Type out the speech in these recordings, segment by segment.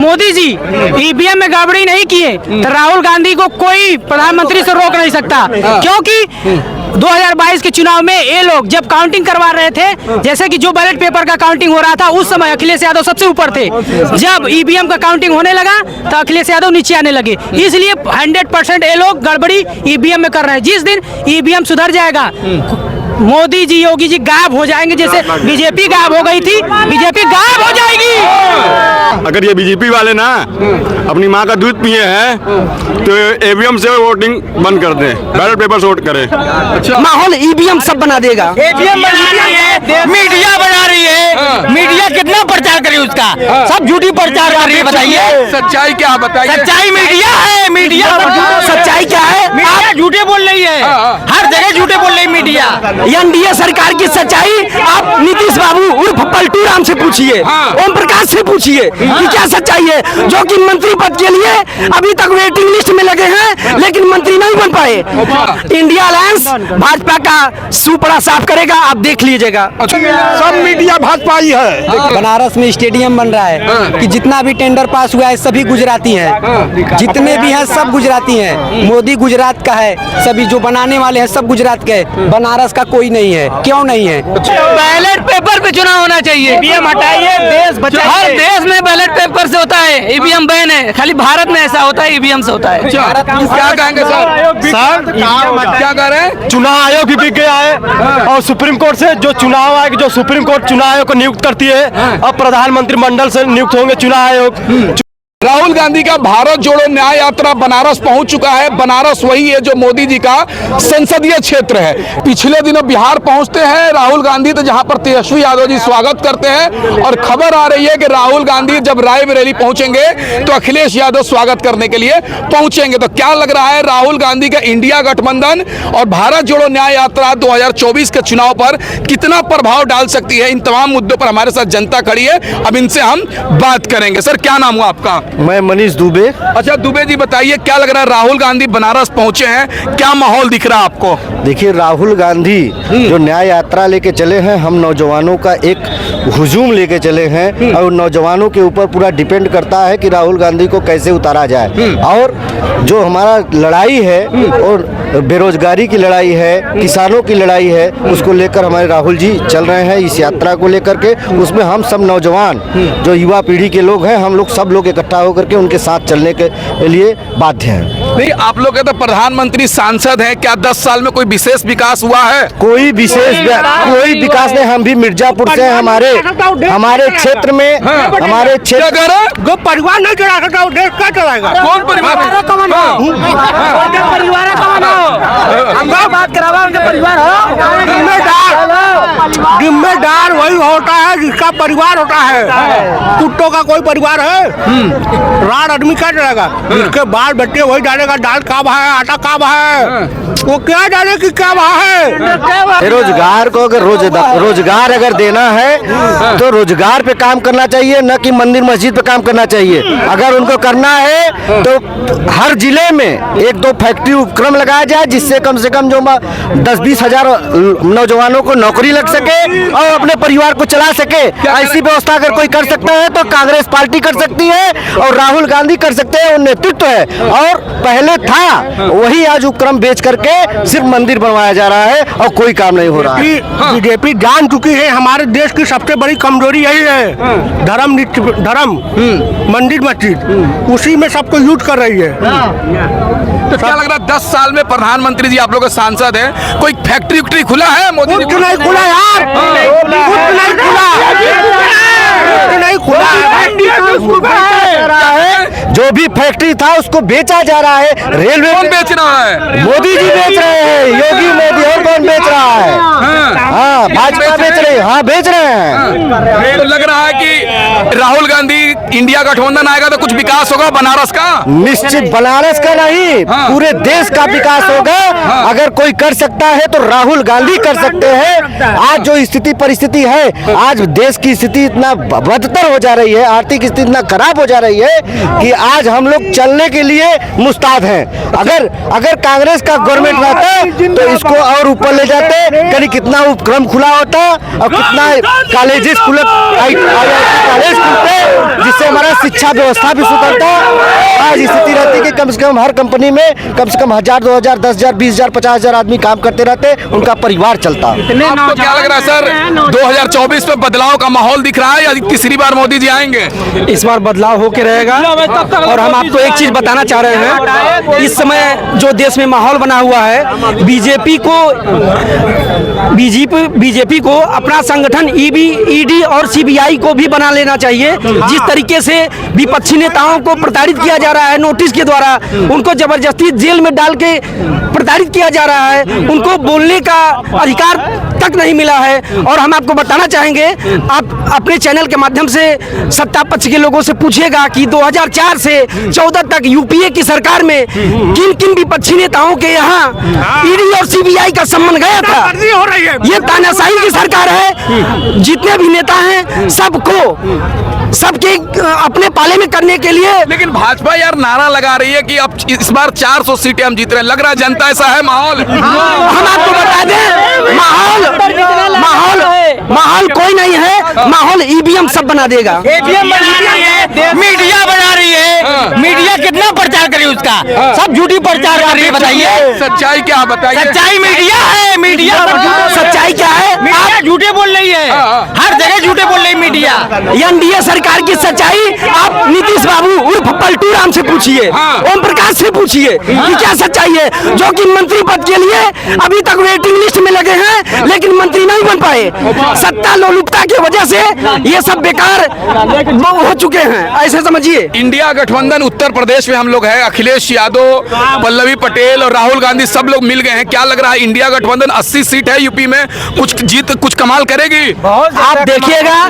Modi ji EVM में गड़बड़ी नहीं किए तो राहुल गांधी को कोई प्रधानमंत्री से रोक नहीं सकता, क्योंकि 2022 के चुनाव में ये लोग जब काउंटिंग करवा रहे थे, जैसे कि जो बैलेट पेपर का काउंटिंग हो रहा था उस समय अखिलेश यादव सबसे ऊपर थे। जब ईवीएम का काउंटिंग होने लगा तो अखिलेश यादव नीचे आने लगे। इसलिए 100% ये लोग गड़बड़ी ईवीएम में कर रहे हैं। जिस दिन ईवीएम सुधर जाएगा, मोदी जी योगी जी गायब हो जाएंगे, जैसे बीजेपी गायब हो गई थी, बीजेपी गायब हो जाएगी। अगर ये बीजेपी वाले ना अपनी माँ का दूध पिए हैं तो ईवीएम से वोटिंग बंद कर दें, बैलेट पेपर से वोट करें। अच्छा, माहौल ईवीएम सब बना देगा। मीडिया बना रही है, मीडिया कितना प्रचार करे उसका, सब झूठी प्रचार कर रही है। बताइए सच्चाई क्या बताइए? सच्चाई मीडिया है, मीडिया सच्चाई क्या है? आप झूठे बोल रही है, हर जगह झूठे बोल रही मीडिया। एनडीए सरकार की सच्चाई आप नीतीश बाबू उर्फ पलटू राम से पूछिए, ओम प्रकाश से पूछिए कि क्या सच्चाई है, जो कि मंत्री पद के लिए अभी तक वेटिंग लिस्ट में लगे हैं लेकिन मंत्री नहीं बन पाए। इंडिया अलायंस भाजपा का सुपड़ा साफ करेगा, आप देख लीजिएगा। सब मीडिया भाजपा ही है। बनारस में स्टेडियम बन रहा है कि जितना भी टेंडर पास हुआ है सभी गुजराती हैं, जितने भी हैं सब गुजराती हैं। मोदी गुजरात का है, सभी जो बनाने वाले हैं सब गुजरात के, बनारस का कोई नहीं है। क्यों नहीं है? बैलेट पेपर पे चुनाव होना चाहिए। ईवीएम हटाइए, देश बचाइए। हर देश में बैलेट पेपर से होता है, ईवीएम बैन है। खाली भारत में ऐसा होता है, ईवीएम से होता है। क्या कहेंगे सर? क्या कह रहे हैं? चुनाव आयोग भी बिक गया है और सुप्रीम कोर्ट से जो चुनाव आयोग, जो सुप्रीम कोर्ट चुनाव आयोग को नियुक्त करती है, अब प्रधानमंत्री मंडल से नियुक्त होंगे चुनाव आयोग। राहुल गांधी का भारत जोड़ो न्याय यात्रा बनारस पहुंच चुका है। बनारस वही है जो मोदी जी का संसदीय क्षेत्र है। पिछले दिनों बिहार पहुंचते हैं राहुल गांधी, तो जहां पर तेजस्वी यादव जी स्वागत करते हैं और खबर आ रही है कि राहुल गांधी जब रायबरेली पहुंचेंगे तो अखिलेश यादव स्वागत करने के लिए पहुंचेंगे। तो क्या लग रहा है राहुल गांधी का इंडिया गठबंधन और भारत जोड़ो न्याय यात्रा 2024 के चुनाव पर कितना प्रभाव डाल सकती है? इन तमाम मुद्दों पर हमारे साथ जनता खड़ी है, अब इनसे हम बात करेंगे। सर, क्या नाम हुआ आपका? मैं मनीष दुबे। अच्छा दुबे जी, बताइए क्या लग रहा है, राहुल गांधी बनारस पहुंचे हैं, क्या माहौल दिख रहा है आपको? देखिए, राहुल गांधी जो न्याय यात्रा लेके चले हैं, हम नौजवानों का एक हुजूम लेके चले हैं और नौजवानों के ऊपर पूरा डिपेंड करता है कि राहुल गांधी को कैसे उतारा जाए। और जो हमारा लड़ाई है और बेरोजगारी की लड़ाई है, किसानों की लड़ाई है, उसको लेकर हमारे राहुल जी चल रहे हैं इस यात्रा को लेकर के। उसमें हम सब नौजवान जो युवा पीढ़ी के लोग हैं, हम लोग सब लोग इकट्ठा होकर के उनके साथ चलने के लिए बाध्य हैं। नहीं, आप लोग तो प्रधानमंत्री सांसद हैं, क्या 10 साल में कोई विशेष विकास हुआ है? कोई विकास नहीं। हम भी मिर्जापुर से, हमारे क्षेत्र में, हमारे क्षेत्र जो परिवार नहीं चला सकता वो देश क्या चलाएगा? कौन परिवार? बात करावा उनके परिवार जिम्मेदार वही होता है जिसका परिवार होता है। कुत्तों का कोई परिवार है? राड आदमी क्या चलेगा? जिसके बाल बच्चे वही डालेगा, दाल का भाव है, आटा का भाव है, वो क्या डाले कि क्या भाव है? रोजगार को अगर रोजगार अगर देना है तो रोजगार पे काम करना चाहिए, न कि मंदिर मस्जिद पे काम करना चाहिए। अगर उनको करना है तो हर जिले में 1-2 फैक्ट्री उपक्रम लगाया जाए, जिससे कम से कम जो 10-20 हजार नौजवानों को नौकरी लग सके और अपने परिवार को चला सके। ऐसी व्यवस्था अगर कोई कर सकता है तो कांग्रेस पार्टी कर सकती है और राहुल गांधी कर सकते हैं, वो नेतृत्व है। और पहले था वही आज उपक्रम बेच करके सिर्फ मंदिर बनवाया जा रहा है और कोई काम नहीं हो रहा है। बीजेपी जान चुकी है हमारे देश की सबसे बड़ी कमजोरी यही है, धर्म मंदिर मस्जिद, उसी में सबको यूज कर रही है। तो क्या लग रहा है 10 साल में प्रधानमंत्री जी आप लोग सांसद हैं, कोई फैक्ट्री उक्ट्री खुला है? मोदी जी नहीं खुला यार, नहीं खुला है। जो भी फैक्ट्री था उसको बेचा जा रहा है। रेलवे कौन बेच रहा है? मोदी जी बेच रहे हैं, योगी मोदी। और कौन बेच रहा है? हाँ, भाजपा बेच रही है। हाँ, बेच रहे हैं। तो लग रहा है कि राहुल गांधी इंडिया गठबंधन आएगा तो कुछ विकास होगा बनारस का? निश्चित, बनारस का नहीं, पूरे देश का विकास होगा। अगर कोई कर सकता है तो राहुल गांधी कर सकते हैं। आज जो स्थिति परिस्थिति है, आज देश की स्थिति इतना बदतर हो जा रही है, आर्थिक स्थिति इतना खराब हो जा रही है कि आज हम लोग चलने के लिए मुस्ताद हैं। अगर कांग्रेस का गवर्नमेंट रहता तो इसको और ऊपर ले जाते, कहीं कितना उपक्रम खुला होता और कितना कॉलेजेस खुले, कॉलेज खुलते, जिससे हमारा शिक्षा व्यवस्था भी सुधरता। आज स्थिति रहती कि कम से कम हर कंपनी में कम से कम 1000, 2000, 10,000, 20,000, 50,000 आदमी काम करते रहते, उनका परिवार चलता। आपको क्या लग रहा है सर, 2024 में बदलाव का माहौल दिख रहा है या तीसरी बार मोदी जी आएंगे? इस बार बदलाव होके रहेगा। और हम आपको एक चीज बताना चाह रहे हैं, इस समय जो देश में माहौल बना हुआ है, बीजेपी को अपना संगठन ईडी और सीबीआई को भी बना लेना चाहिए। जिस तरीके से विपक्षी नेताओं को प्रताड़ित किया जा रहा है नोटिस के द्वारा, उनको जबरदस्ती जेल में डाल के प्रताड़ित किया जा रहा है, उनको बोलने का अधिकार तक नहीं मिला है। और हम आपको बताना चाहेंगे, आप अपने चैनल के माध्यम से सत्ता पक्ष के लोगों से पूछिएगा कि 2004 से 14 तक यूपीए की सरकार में किन किन विपक्षी नेताओं के यहाँ ईडी और सीबीआई का सम्मान गया था। हो रही है, ये तानाशाही की सरकार है। जितने भी नेता हैं सबके अपने पाले में करने के लिए। लेकिन भाजपा यार नारा लगा रही है कि अब इस बार 400 सीटें हम जीत रहे हैं। लग रहा है जनता ऐसा है माहौल। हम आपको बता दें, माहौल कोई नहीं है, माहौल ईवीएम सब बना देगा। मीडिया बना रही है, मीडिया कितना प्रचार करे उसका, सब झूठी प्रचार कर रही है। बताइए सच्चाई क्या बताइए? सच्चाई मीडिया है, मीडिया सच्चाई क्या है? आप झूठे बोल रही है, हर जगह झूठे बोल रही मीडिया। एनडीए सरकार की सच्चाई आप नीतीश बाबू उर्फ पलटू राम से पूछिए, ओम प्रकाश से पूछिए कि क्या सच्चाई है, जो कि मंत्री पद के लिए अभी तक वेटिंग लिस्ट में लगे हैं लेकिन मंत्री नहीं बन पाए। सत्ता लोलुपता की वजह से ये सब बेकार हो चुके हैं, ऐसे समझिए। इंडिया गठबंधन उत्तर प्रदेश में हम लोग हैं, अखिलेश यादव, पल्लवी पटेल और राहुल गांधी सब लोग मिल गए हैं। क्या लग रहा है इंडिया गठबंधन 80 सीट है यूपी में, कुछ कमाल करेगी? आप देखिएगा,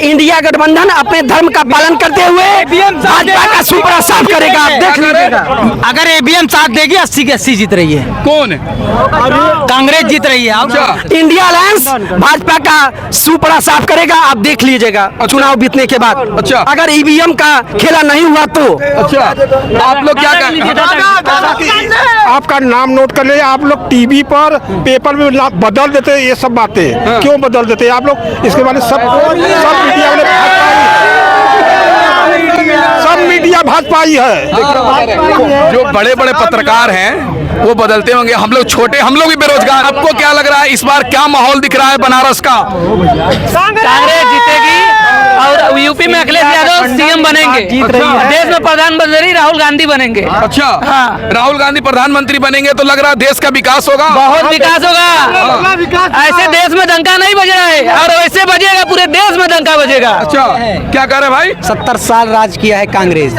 इंडिया गठबंधन अपने धर्म का पालन करते हुए भाजपा का सुपड़ा साफ करेगा। आप देख लीजिएगा, अगर ईवीएम साथ देगी 80 की 80 जीत रही है। कौन? कांग्रेस जीत रही है। इंडिया अलायंस भाजपा का सुपड़ा साफ करेगा, आप देख लीजिएगा चुनाव बीतने के बाद। अच्छा। अगर ईवीएम का खेला नहीं हुआ तो अच्छा, आप लोग क्या आपका नाम नोट कर ले। आप लोग टीवी पर पेपर में बदल देते हैं ये सब बातें। क्यों बदल देते हैं आप लोग? इसके बारे में सब मीडिया वाले सब मीडिया भाजपा ही है। जो बड़े बड़े पत्रकार हैं वो बदलते होंगे, हम लोग छोटे, हम लोग भी बेरोजगार। आपको क्या लग रहा है इस बार क्या माहौल दिख रहा है बनारस का? कांग्रेस जीतेगी और यूपी में अखिलेश यादव सीएम बनेंगे। देश में प्रधानमंत्री राहुल गांधी बनेंगे। अच्छा, हाँ। राहुल गांधी प्रधानमंत्री बनेंगे तो लग रहा है देश का विकास होगा। बहुत विकास होगा। ऐसे देश में डंका नहीं बज रहा है और वैसे बजेगा, पूरे देश में डंका बजेगा। अच्छा, क्या कह रहे भाई? 70 साल राज किया है कांग्रेस,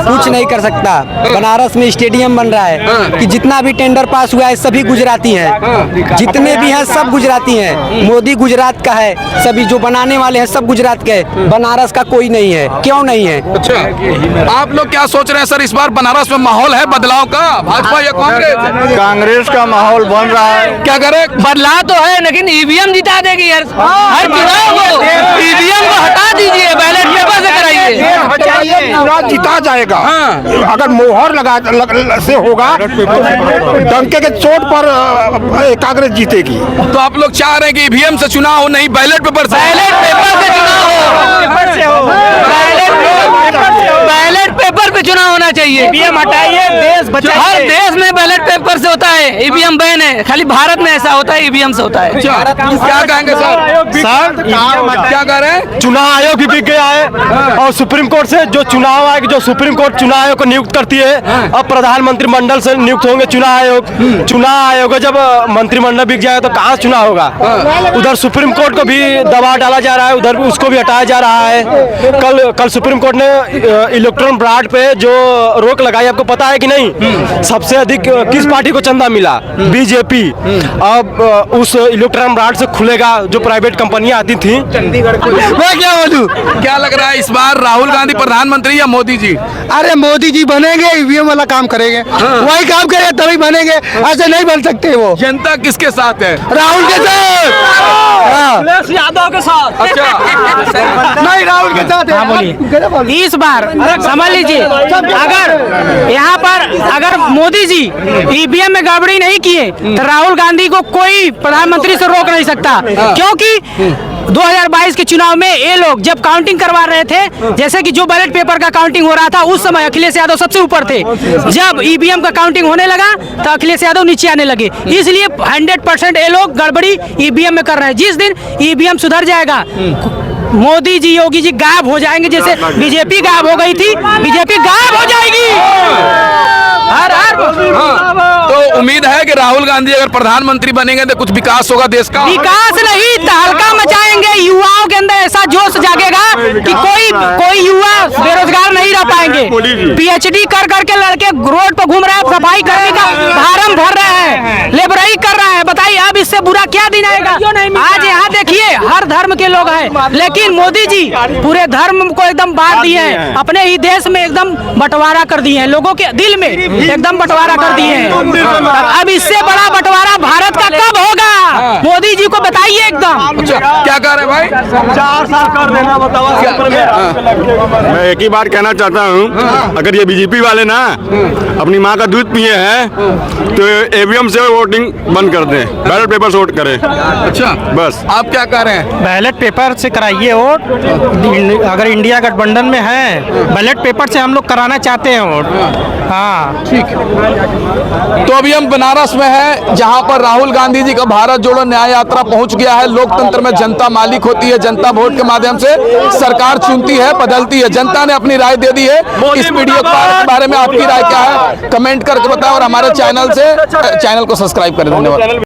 कुछ नहीं कर सकता। बनारस में स्टेडियम बन रहा है कि जितना भी टेंडर पास हुआ है सभी गुजराती हैं, जितने भी हैं सब गुजराती हैं। मोदी गुजरात का है, सभी जो बनाने वाले हैं सब गुजरात के, बनारस का कोई नहीं है। क्यों नहीं है? अच्छा, आप लोग क्या सोच रहे हैं सर, इस बार बनारस में माहौल है बदलाव का, भाजपा या कांग्रेस? कांग्रेस का माहौल बन रहा है। क्या करे? बदलाव तो है लेकिन ईवीएम जिता देगी हर चुनाव को। ईवीएम को हटा दीजिए, बैलेट पेपर से कराइए। चुनाव जीता जाएगा। अगर मोहर से होगा तो डंके के चोट पर कांग्रेस जीतेगी। तो आप लोग चाह रहे हैं कि ईवीएम से चुनाव हो, नहीं बैलेट पेपर से? बैलेट पेपर से चुनाव हो, बैलेट पेपर पे चुनाव होना चाहिए। ईवीएम हटाइए, देश बचाइए। हर देश में बैलेट पेपर से होता है, ईवीएम बैन है। खाली भारत में ऐसा होता है, ईवीएम से होता है। क्या कहेंगे सर? क्या कह रहे हैं? चुनाव आयोग भी बिक गया है और सुप्रीम कोर्ट से जो चुनाव आयोग, जो सुप्रीम कोर्ट चुनाव आयोग को नियुक्त करती है, अब प्रधानमंत्री मंडल से नियुक्त होंगे चुनाव आयोग जब मंत्रिमंडल बिक जाए तो कहाँ चुनाव होगा? उधर सुप्रीम कोर्ट को भी दबाव डाला जा रहा है, उधर उसको भी हटाया जा रहा है। कल सुप्रीम कोर्ट ने इलेक्ट्रॉन ब्राड पे जो रोक लगाई, आपको पता है कि नहीं? सबसे अधिक किस पार्टी को चंदा मिला? बीजेपी। अब उस इलेक्ट्रॉन राड से खुलेगा जो प्राइवेट कंपनियां आती थी। मैं क्या बोलूं? क्या लग रहा है इस बार राहुल गांधी प्रधानमंत्री या मोदी जी? अरे मोदी जी बनेंगे, ईवीएम वाला काम करेंगे, वही काम करेंगे तभी बनेंगे, ऐसे नहीं बन सकते वो। जनता किसके साथ है? राहुल के साथ। यादव के साथ। अच्छा, नहीं, राहुल के साथ है। बोलिए। इस बार समझ लीजिए, अगर यहाँ पर अगर मोदी जी ईवीएम में गड़बड़ी नहीं किए तो राहुल गांधी को कोई प्रधानमंत्री से रोक नहीं सकता, क्योंकि 2022 के चुनाव में ये लोग जब काउंटिंग करवा रहे थे, जैसे कि जो बैलेट पेपर का काउंटिंग हो रहा था उस समय अखिलेश यादव सबसे ऊपर थे। जब ईवीएम का काउंटिंग होने लगा तो अखिलेश यादव नीचे आने लगे। इसलिए 100% ये लोग गड़बड़ी ईवीएम में कर रहे हैं। जिस दिन ईवीएम सुधर जाएगा, मोदी जी योगी जी गायब हो जाएंगे, जैसे बीजेपी गायब हो गई थी, बीजेपी गायब हो जाएगी। हर तो उम्मीद है कि राहुल गांधी अगर प्रधानमंत्री बनेंगे तो कुछ विकास होगा देश का। विकास नहीं, तहलका मचाएंगे। युवाओं के अंदर ऐसा जोश जागेगा कि कोई युवा बेरोजगार नहीं रह पाएंगे। पीएचडी कर करके लड़के रोड पर घूम रहे हैं, सफाई करने का फार्म भर रहे हैं, लेबराई कर रहे हैं। बताइए अब इससे बुरा क्या दिन आएगा? आज यहाँ देखिए हर धर्म के लोग हैं, लेकिन मोदी जी पूरे धर्म को एकदम बांट दिए हैं, अपने ही देश में एकदम बंटवारा कर दिए हैं, लोगों के दिल में एकदम बंटवारा कर दिए हैं। अब इससे बड़ा बंटवारा भारत का कब होगा? मोदी जी को बताइए एकदम। क्या कह रहे हैं भाई? 4 साल कर देना, बताओ। मैं एक ही बात कहना चाहता हूँ, अगर ये बीजेपी वाले ना अपनी माँ का दूध पिए हैं तो ईवीएम से वोटिंग बंद कर दें, बैलेट पेपर से वोट करें। अच्छा, बस। आप क्या कह रहे हैं? बैलेट पेपर से कराइए वोट। अगर इंडिया गठबंधन में है, बैलेट पेपर से हम लोग कराना चाहते हैं वोट। हाँ, ठीक। तो अभी हम बनारस में हैं, जहां पर राहुल गांधी जी का भारत जोड़ो न्याय यात्रा पहुंच गया है। लोकतंत्र में जनता मालिक होती है, जनता वोट के माध्यम से सरकार चुनती है, बदलती है। जनता ने अपनी राय दे दी है। इस वीडियो के बारे में आपकी राय क्या है? कमेंट करके बताएं और हमारे चैनल को सब्सक्राइब करें। धन्यवाद।